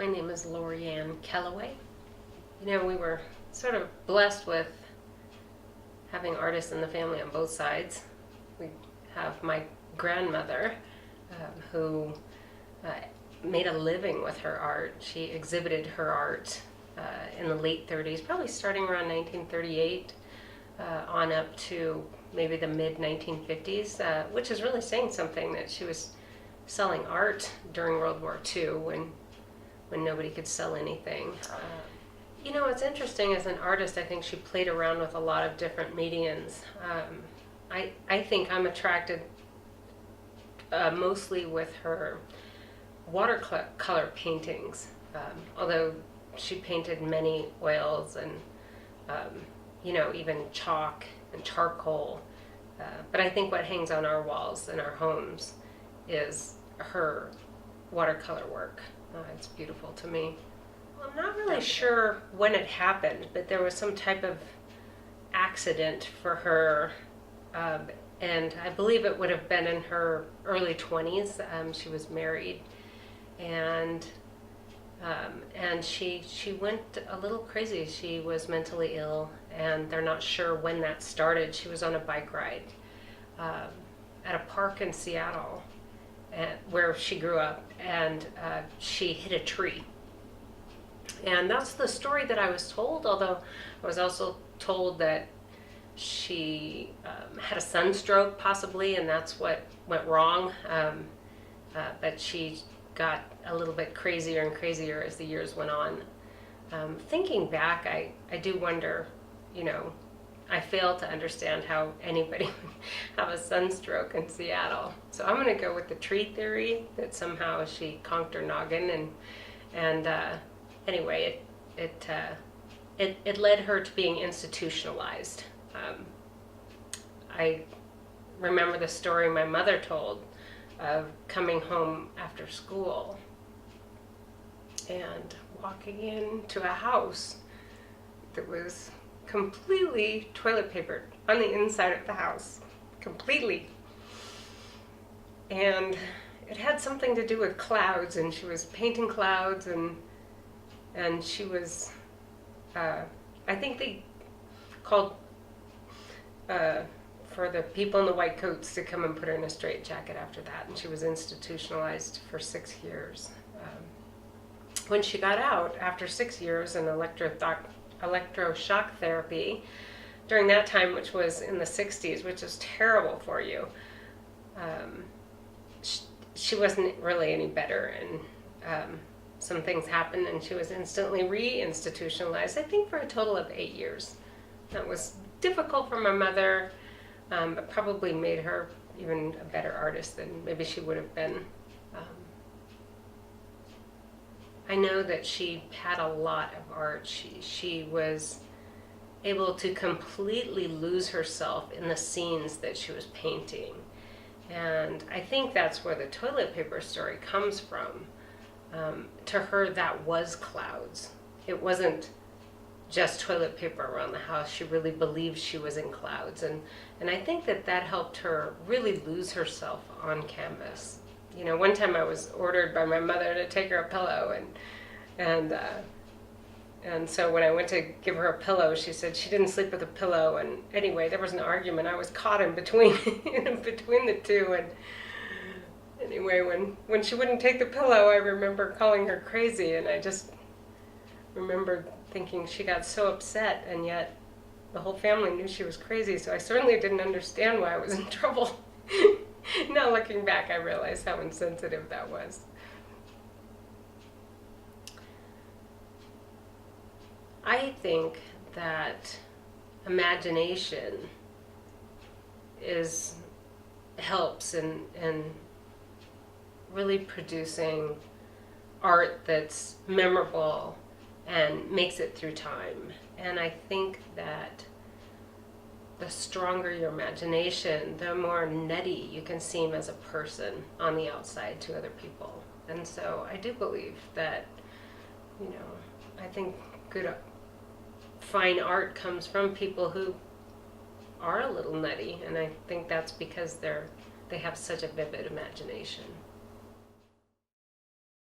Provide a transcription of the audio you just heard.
My name is Lorianne Kellaway. You know, we were sort of blessed with having artists in the family on both sides. We have my grandmother who made a living with her art. She exhibited her art in the late 30s, probably starting around 1938 on up to maybe the mid 1950s, which is really saying something that she was selling art during World War II when nobody could sell anything. You know, what's interesting as an artist, I think she played around with a lot of different mediums. I think I'm attracted mostly with her watercolor paintings, although she painted many oils and, you know, even chalk and charcoal. But I think what hangs on our walls in our homes is her watercolor work. It's beautiful to me. Well, I'm not really sure when it happened, but there was some type of accident for her, and I believe it would have been in her early 20s. She was married, and she went a little crazy. She was mentally ill, and they're not sure when that started. She was on a bike ride at a park in Seattle, where she grew up, and she hit a tree. And that's the story that I was told, although I was also told that she had a sunstroke possibly, and that's what went wrong. But she got a little bit crazier and crazier as the years went on. Thinking back, I do wonder, you know, I fail to understand how anybody would have a sunstroke in Seattle. So I'm going to go with the tree theory, that somehow she conked her noggin, and anyway, it led her to being institutionalized. I remember the story my mother told of coming home after school and walking into a house that was completely toilet papered on the inside of the house, completely. And it had something to do with clouds, and she was painting clouds, and she was, I think they called for the people in the white coats to come and put her in a straitjacket after that, and she was institutionalized for 6 years. When she got out, after 6 years in electroshock therapy, during that time, which was in the 60s, which is terrible for you, she wasn't really any better, and some things happened, and she was instantly re-institutionalized, I think for a total of 8 years. That was difficult for my mother, but probably made her even a better artist than maybe she would have been. I know that she had a lot of art. She was able to completely lose herself in the scenes that she was painting. And I think that's where the toilet paper story comes from. To her, that was clouds. It wasn't just toilet paper around the house. She really believed she was in clouds. And I think that helped her really lose herself on canvas. You know, one time I was ordered by my mother to take her a pillow, and so when I went to give her a pillow, she said she didn't sleep with a pillow. And anyway, there was an argument. I was caught in between between the two. And anyway, when she wouldn't take the pillow, I remember calling her crazy, and I just remember thinking she got so upset, and yet the whole family knew she was crazy, so I certainly didn't understand why I was in trouble. Now looking back, I realize how insensitive that was. I think that imagination helps in really producing art that's memorable and makes it through time. And I think that the stronger your imagination, the more nutty you can seem as a person on the outside to other people. And so I do believe that, you know, I think good fine art comes from people who are a little nutty, and I think that's because they have such a vivid imagination.